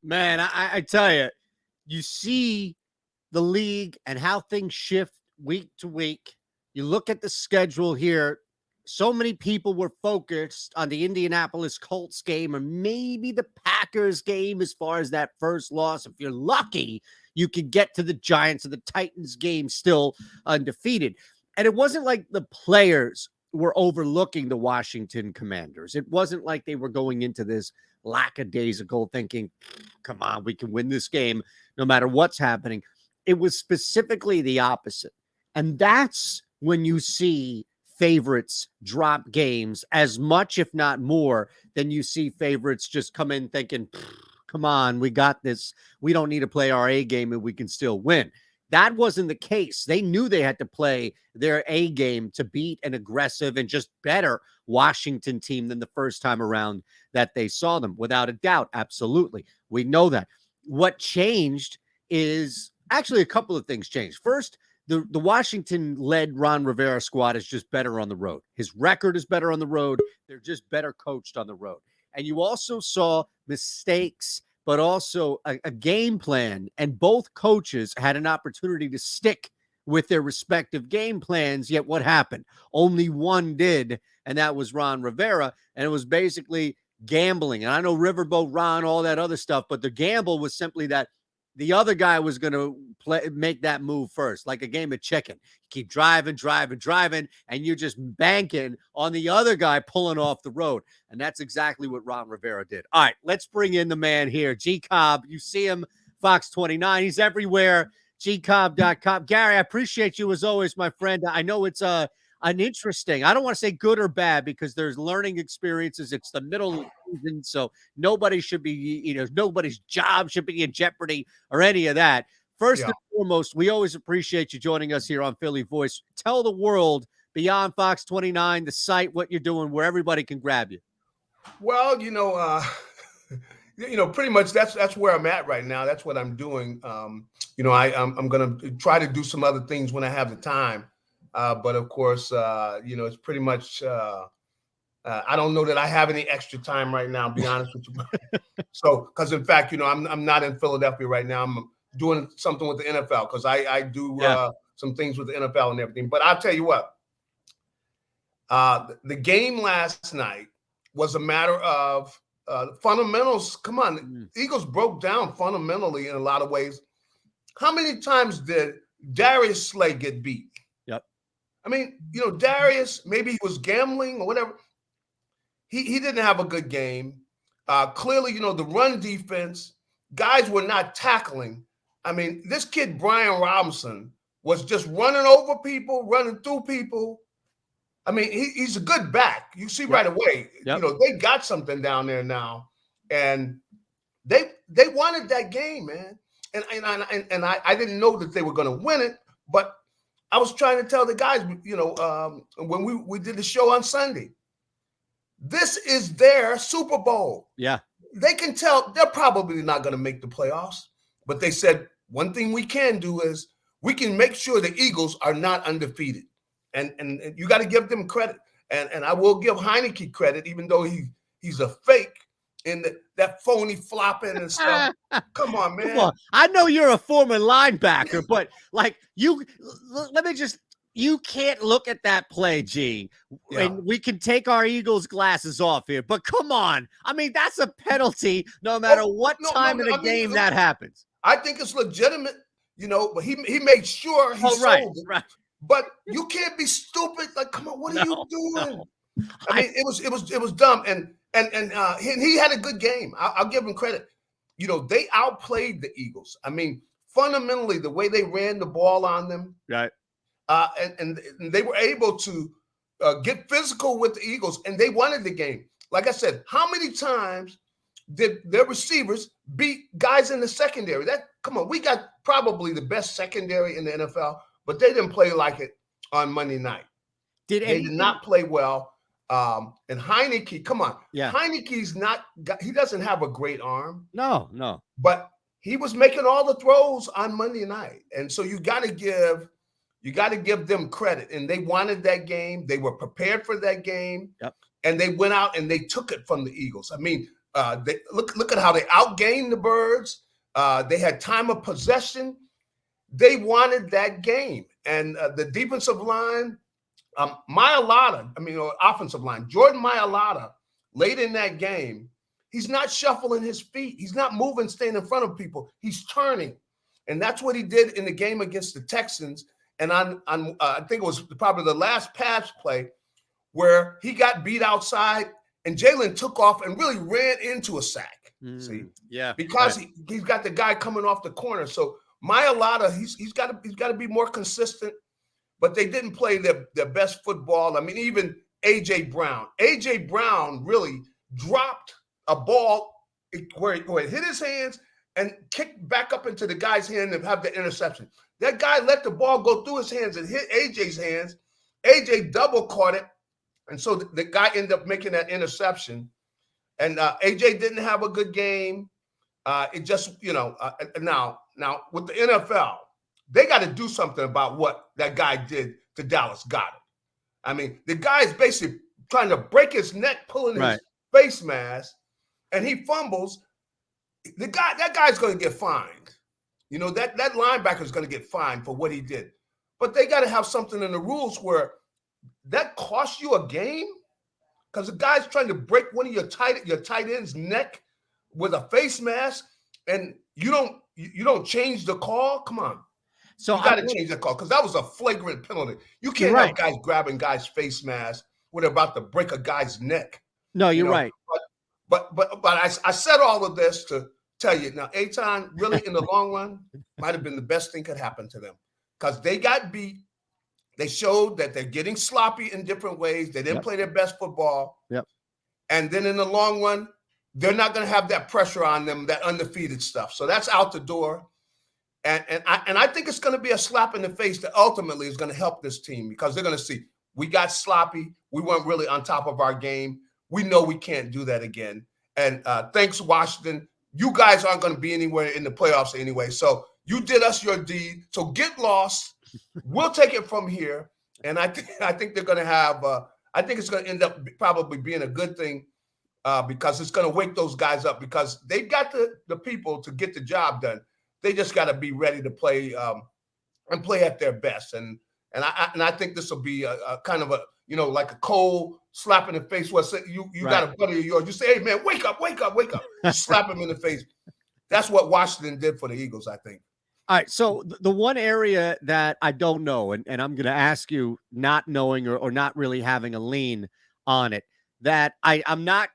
Man, I tell you, you see the league and how things shift week to week. You look at the schedule here. So many people were focused on the Indianapolis Colts game or maybe the Packers game as far as that first loss. If you're lucky, you could get to the Giants or the Titans game still undefeated. And it wasn't like the players were overlooking the Washington Commanders. It wasn't like they were going into this lackadaisical thinking, come on, we can win this game no matter what's happening. It was specifically the opposite. And that's when you see favorites drop games as much, if not more, than you see favorites just come in thinking, come on, we got this. We don't need to play our A game and we can still win. That wasn't the case. They knew they had to play their A game to beat an aggressive and just better Washington team than the first time around that they saw them, without a doubt. Absolutely. We know that. What changed is actually a couple of things changed. First, the Washington-led Ron Rivera squad is just better on the road. His record is better on the road. They're just better coached on the road. And you also saw mistakes, but also a game plan. And both coaches had an opportunity to stick with their respective game plans. Yet what happened? Only one did, and that was Ron Rivera. And it was basically gambling. And I know Riverboat Ron, all that other stuff, but the gamble was simply that the other guy was going to make that move first, like a game of chicken. You keep driving, and you're just banking on the other guy pulling off the road. And that's exactly what Ron Rivera did. All right, let's bring in the man here, G-Cobb. You see him, Fox 29. He's everywhere, G-Cobb.com. Garry, I appreciate you as always, my friend. I know it's an interesting, I don't want to say good or bad because there's learning experiences. It's the middle of the season, so nobody should be, nobody's job should be in jeopardy or any of that. First and foremost, we always appreciate you joining us here on Philly Voice. Tell the world beyond Fox 29, the site, what you're doing, where everybody can grab you. Well, pretty much that's where I'm at right now. That's what I'm doing. I'm going to try to do some other things when I have the time. But of course, it's pretty much, I don't know that I have any extra time right now, to be honest with you. So, because in fact, I'm not in Philadelphia right now. I'm doing something with the NFL because I do some things with the NFL and everything. But I'll tell you what, the game last night was a matter of fundamentals. Come on, Eagles broke down fundamentally in a lot of ways. How many times did Darius Slay get beat? I mean, Darius, maybe he was gambling or whatever. He didn't have a good game. Clearly, the run defense, guys were not tackling. I mean, this kid, Brian Robinson, was just running over people, running through people. I mean, he's a good back. You see right away, they got something down there now. And they wanted that game, man. And I didn't know that they were going to win it, but I was trying to tell the guys, when we did the show on Sunday, this is their Super Bowl. Yeah. They can tell they're probably not going to make the playoffs, but they said one thing we can do is we can make sure the Eagles are not undefeated. And you got to give them credit. And I will give Heineke credit, even though he's a fake in that phony flopping and stuff. Come on, man. Come on. I know you're a former linebacker, but you can't look at that play, G, and we can take our Eagles glasses off here, but come on. I mean, that's a penalty no matter what time in the game that happens. I think it's legitimate, but he made sure he sold it. Right. But you can't be stupid. Like, come on, what are you doing? I mean, it was dumb. And he had a good game. I'll give him credit. They outplayed the Eagles. I mean, fundamentally, the way they ran the ball on them, right? And they were able to get physical with the Eagles, and they wanted the game. Like I said, how many times did their receivers beat guys in the secondary? Come on, we got probably the best secondary in the NFL, but they didn't play like it on Monday night. They did not play well. And Heineke, come on. Yeah. Heineke's he doesn't have a great arm. No. But he was making all the throws on Monday night. And so you got to give them credit. And they wanted that game. They were prepared for that game. Yep. And they went out and they took it from the Eagles. I mean, They look at how they outgained the Birds. They had time of possession. They wanted that game, and the defensive line, offensive line, Jordan Mailata, late in that game, he's not shuffling his feet. He's not moving, staying in front of people. He's turning, and that's what he did in the game against the Texans. And I think it was probably the last pass play where he got beat outside, and Jalen took off and really ran into a sack. See, yeah, because he's got the guy coming off the corner. So Mailata, he's got to be more consistent. But they didn't play their best football. I mean, even A.J. Brown. A.J. Brown really dropped a ball where it hit his hands and kicked back up into the guy's hand and have the interception. That guy let the ball go through his hands and hit A.J.'s hands. A.J. double caught it. And so the guy ended up making that interception. And A.J. didn't have a good game. It just, now with the NFL, they got to do something about what that guy did to Dallas Goedert. I mean, the guy is basically trying to break his neck, pulling his face mask, and he fumbles. That guy's going to get fined. That linebacker is going to get fined for what he did. But they got to have something in the rules where that costs you a game because the guy's trying to break one of your tight end's neck with a face mask, and you don't change the call. Come on. So you got to change the call because that was a flagrant penalty. You can't have guys grabbing guys' face masks when they're about to break a guy's neck. No, you're right. But I said all of this to tell you now, Eytan really in the long run might have been the best thing could happen to them because they got beat. They showed that they're getting sloppy in different ways. They didn't play their best football. Yep. And then in the long run, they're not going to have that pressure on them, that undefeated stuff. So that's out the door. And I think it's going to be a slap in the face that ultimately is going to help this team because they're going to see we got sloppy. We weren't really on top of our game. We know we can't do that again. And thanks, Washington. You guys aren't going to be anywhere in the playoffs anyway. So you did us your deed. So get lost. We'll take it from here. And I think they're going to have I think it's going to end up probably being a good thing because it's going to wake those guys up because they've got the people to get the job done. They just got to be ready to play and play at their best. And I think this will be a kind of a, like a cold slap in the face where you got a buddy of yours. You say, hey, man, wake up. Slap him in the face. That's what Washington did for the Eagles, I think. All right. So the one area that I don't know, and I'm going to ask you not knowing or not really having a lean on it, that I'm not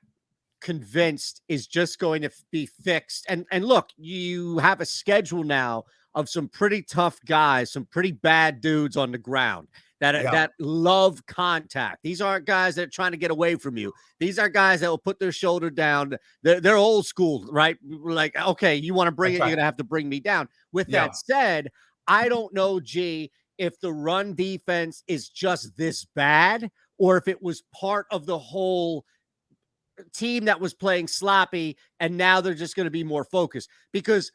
convinced is just going to be fixed. And look, you have a schedule now of some pretty tough guys, some pretty bad dudes on the ground that love contact. These aren't guys that are trying to get away from you. These are guys that will put their shoulder down. They're old school, right? Like, okay, you want to bring it, you're going to have to bring me down. With that said, I don't know, G, if the run defense is just this bad or if it was part of the whole team that was playing sloppy and now they're just going to be more focused because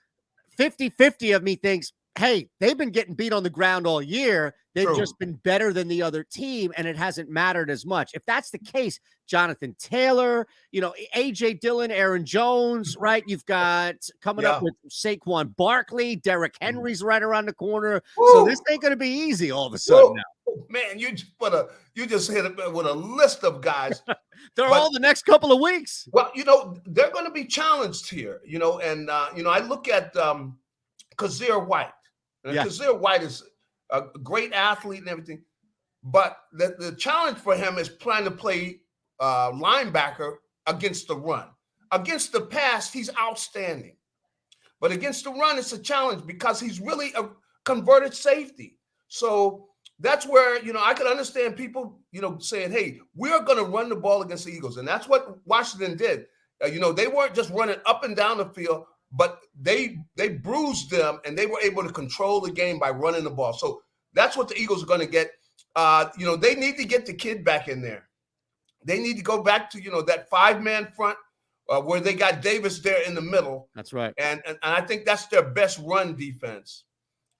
50-50 of me thinks, hey, they've been getting beat on the ground all year. They've just been better than the other team, and it hasn't mattered as much. If that's the case, Jonathan Taylor, A.J. Dillon, Aaron Jones, right? You've got coming up with Saquon Barkley, Derrick Henry's right around the corner. Woo. So this ain't going to be easy all of a sudden now. Man, you just hit it with a list of guys. They're all the next couple of weeks. Well, they're going to be challenged here, and I look at Kazir White. Kazir White is a great athlete and everything, but the challenge for him is trying to play linebacker against the run. Against the pass, he's outstanding. But against the run, it's a challenge because he's really a converted safety. So that's where, I could understand people, saying, hey, we're going to run the ball against the Eagles. And that's what Washington did. They weren't just running up and down the field, but they bruised them and they were able to control the game by running the ball. So that's what the Eagles are going to get. They need to get the kid back in there. They need to go back to, that 5-man front where they got Davis there in the middle. That's right. And I think that's their best run defense.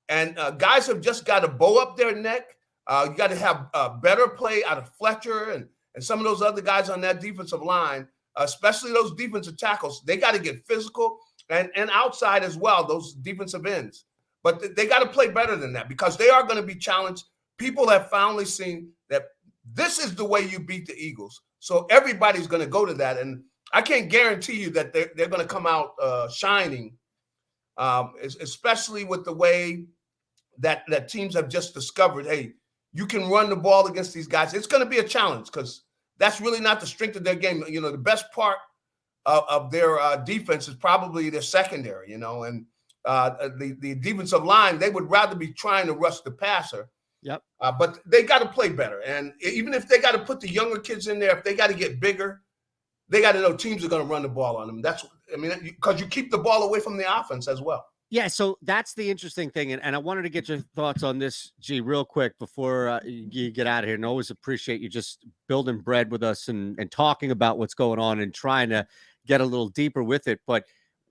And guys have just got to bow up their neck. You got to have better play out of Fletcher and some of those other guys on that defensive line. especially those defensive tackles. They got to get physical and outside as well, those defensive ends. But they got to play better than that because they are going to be challenged. People have finally seen that this is the way you beat the Eagles. So everybody's going to go to that. And I can't guarantee you that they're going to come out shining, especially with the way that teams have just discovered, hey, you can run the ball against these guys. It's going to be a challenge because that's really not the strength of their game. You know, the best part of their defense is probably their secondary, you know, and the defensive line, they would rather be trying to rush the passer. Yep. But they got to play better. And even if they got to put the younger kids in there, if they got to get bigger, they got to know teams are going to run the ball on them. Because you keep the ball away from the offense as well. Yeah, so that's the interesting thing. And I wanted to get your thoughts on this, G, real quick before you get out of here. And always appreciate you just building bread with us and talking about what's going on and trying to get a little deeper with it. But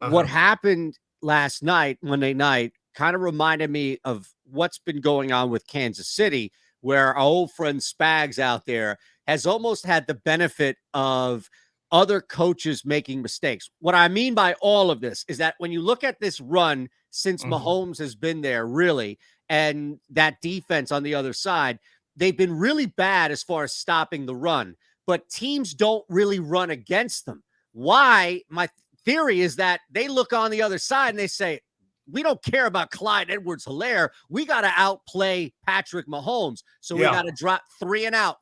what happened last night, Monday night, kind of reminded me of what's been going on with Kansas City, where our old friend Spags out there has almost had the benefit of other coaches making mistakes. What I mean by all of this is that when you look at this run since Mahomes has been there, really, and that defense on the other side, they've been really bad as far as stopping the run, but teams don't really run against them. Why? My theory is that they look on the other side and they say, we don't care about Clyde Edwards-Helaire. We got to outplay Patrick Mahomes. So we got to drop 3 and out,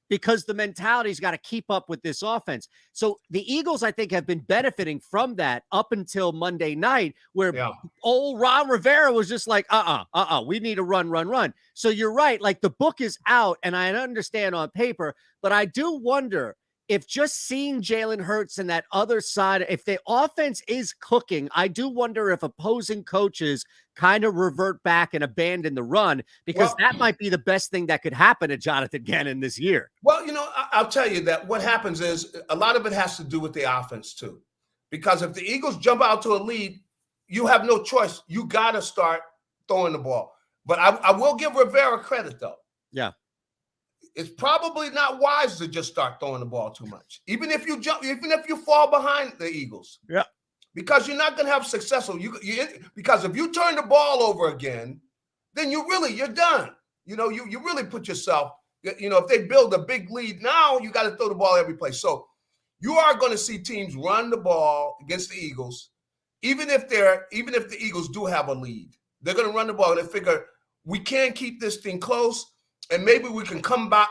because the mentality's got to keep up with this offense. So the Eagles, I think, have been benefiting from that up until Monday night, where old Ron Rivera was just like, we need to run. So you're right. Like, the book is out, and I understand on paper, but I do wonder if just seeing Jalen Hurts and that other side, if the offense is cooking, I do wonder if opposing coaches kind of revert back and abandon the run, because that might be the best thing that could happen to Jonathan Gannon this year. Well, you know, I'll tell you that what happens is a lot of it has to do with the offense too, because if the Eagles jump out to a lead, you have no choice. You got to start throwing the ball. But I will give Rivera credit, though. Yeah. It's probably not wise to just start throwing the ball too much, even if you fall behind the Eagles. Yeah, because you're not going to have success. Because if you turn the ball over again, then you're done. You know, you really put yourself. You know, if they build a big lead now, you got to throw the ball every play. So you are going to see teams run the ball against the Eagles, even if the Eagles do have a lead. They're going to run the ball. They figure we can keep this thing close. And maybe we can come back,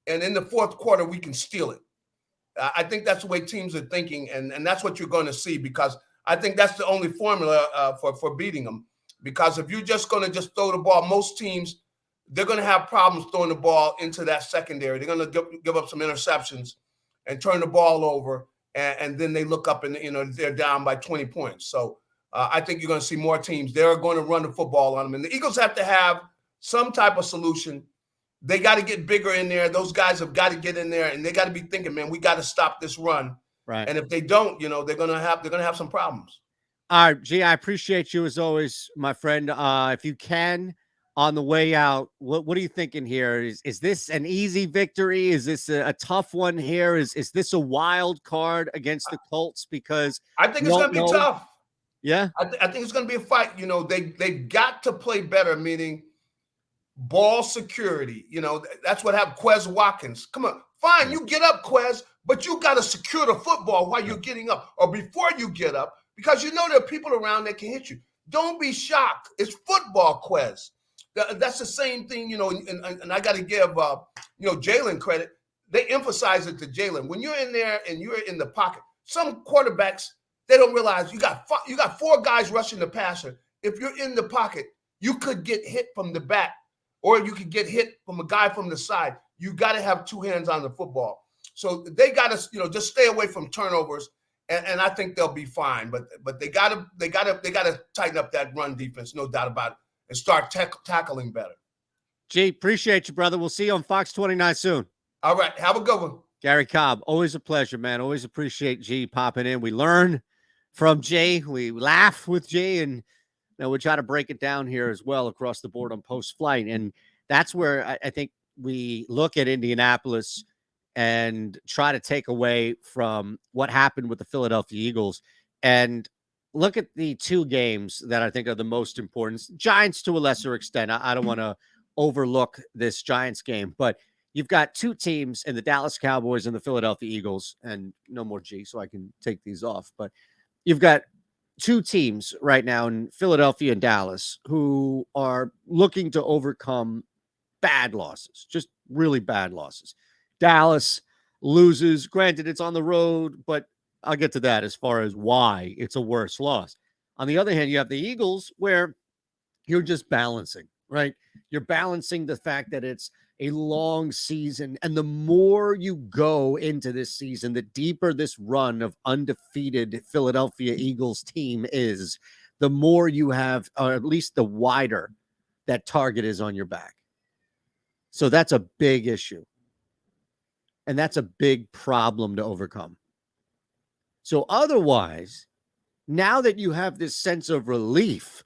and in the fourth quarter, we can steal it. I think that's the way teams are thinking, and that's what you're going to see, because I think that's the only formula for beating them. Because if you're just going to just throw the ball, most teams, they're going to have problems throwing the ball into that secondary. They're going to give up some interceptions and turn the ball over, and then they look up and, you know, they're down by 20 points. So I think you're going to see more teams. They're going to run the football on them. And the Eagles have to have some type of solution. They got to get bigger in there. Those guys have got to get in there, and they got to be thinking, man, we got to stop this run. Right. And if they don't, you know, they're gonna have some problems. All right, G, I appreciate you as always, my friend. If you can, on the way out, what are you thinking here? Is this an easy victory? Is this a tough one here? Is this a wild card against the Colts? Because I think it's going to be tough. Yeah, I think it's going to be a fight. You know, they've got to play better, meaning ball security. You know, that's what happened. Quez Watkins. Come on. Fine, you get up, Quez, but you got to secure the football while you're getting up or before you get up, because you know there are people around that can hit you. Don't be shocked. It's football, Quez. That's the same thing, you know, and I got to give, Jalen credit. They emphasize it to Jalen. When you're in there and you're in the pocket, some quarterbacks, they don't realize you got 4 guys rushing the passer. If you're in the pocket, you could get hit from the back, or you could get hit from a guy from the side. You got to have 2 hands on the football. So they got to, just stay away from turnovers, and I think they'll be fine. But they got to tighten up that run defense, no doubt about it, and start tackling better. G, appreciate you, brother. We'll see you on Fox 29 soon. All right, have a good one. Garry Cobb, always a pleasure, man. Always appreciate G popping in. We learn from Jay. We laugh with Jay, and we try to break it down here as well across the board on Post Flight. And that's where I think we look at Indianapolis and try to take away from what happened with the Philadelphia Eagles and look at the two games that I think are the most important. Giants to a lesser extent. I don't want to overlook this Giants game, but you've got two teams in the Dallas Cowboys and the Philadelphia Eagles, and no more G, so I can take these off. But you've got two teams right now in Philadelphia and Dallas who are looking to overcome bad losses, just really bad losses. Dallas loses. Granted, it's on the road, but I'll get to that as far as why it's a worse loss. On the other hand, you have the Eagles where you're just balancing, right? You're balancing the fact that it's a long season. And the more you go into this season, the deeper this run of undefeated Philadelphia Eagles team is, the more you have, or at least the wider that target is on your back. So that's a big issue. And that's a big problem to overcome. So otherwise, now that you have this sense of relief,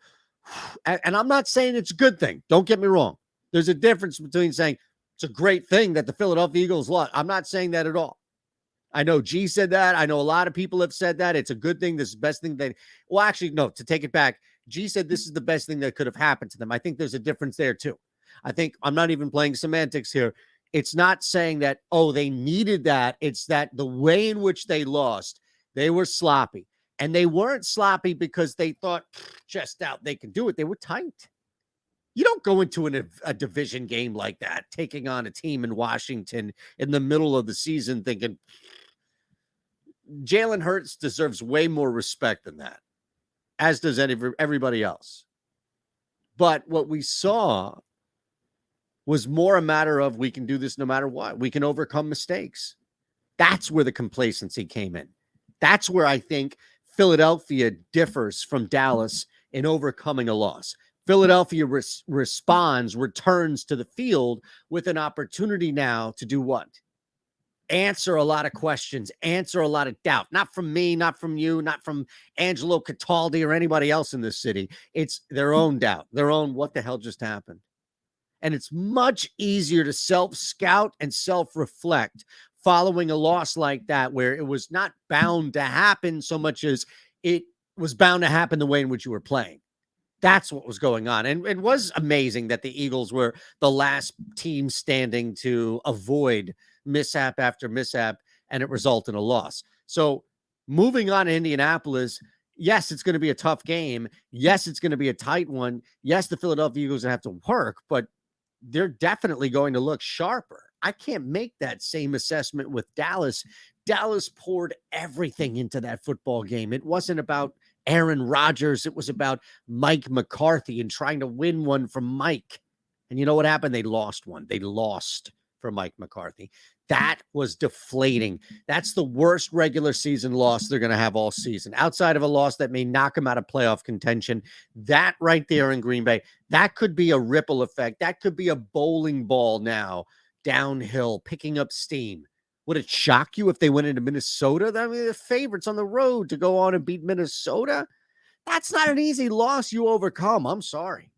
and I'm not saying it's a good thing. Don't get me wrong. There's a difference between saying it's a great thing that the Philadelphia Eagles lost. I'm not saying that at all. I know G said that. I know a lot of people have said that. It's a good thing. This is the best thing that, well, actually, no, to take it back, G said this is the best thing that could have happened to them. I think there's a difference there too. I think I'm not even playing semantics here. It's not saying that, oh, they needed that. It's that the way in which they lost, they were sloppy. And they weren't sloppy because they thought chest out, they can do it. They were tight. You don't go into a division game like that, taking on a team in Washington in the middle of the season thinking Jalen Hurts deserves way more respect than that, as does everybody else. But what we saw was more a matter of we can do this no matter what. We can overcome mistakes. That's where the complacency came in. That's where I think Philadelphia differs from Dallas in overcoming a loss. Philadelphia responds, returns to the field with an opportunity now to do what? Answer a lot of questions, answer a lot of doubt. Not from me, not from you, not from Angelo Cataldi or anybody else in this city. It's their own doubt, their own what the hell just happened. And it's much easier to self-scout and self-reflect following a loss like that, where it was not bound to happen so much as it was bound to happen the way in which you were playing. That's what was going on. And it was amazing that the Eagles were the last team standing to avoid mishap after mishap, and it resulted in a loss. So moving on to Indianapolis, yes, it's going to be a tough game. Yes, it's going to be a tight one. Yes, the Philadelphia Eagles have to work, but they're definitely going to look sharper. I can't make that same assessment with Dallas. Dallas poured everything into that football game. It wasn't about Aaron Rodgers. It was about Mike McCarthy and trying to win one from Mike. And you know what happened? They lost one. They lost for Mike McCarthy. That was deflating. That's the worst regular season loss they're going to have all season. Outside of a loss that may knock them out of playoff contention, that right there in Green Bay, that could be a ripple effect. That could be a bowling ball now downhill, picking up steam. Would it shock you if they went into Minnesota? I mean, the favorites on the road to go on and beat Minnesota. That's not an easy loss you overcome. I'm sorry.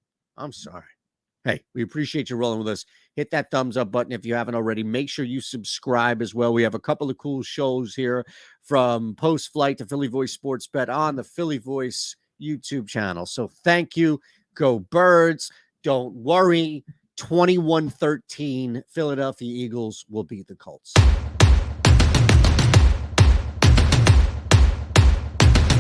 Hey, we appreciate you rolling with us. Hit that thumbs up button if you haven't already. Make sure you subscribe as well. We have a couple of cool shows here, from Post Flight to Philly Voice Sports Bet on the Philly Voice YouTube channel. So thank you. Go Birds. Don't worry. 21-13 Philadelphia Eagles will beat the Colts.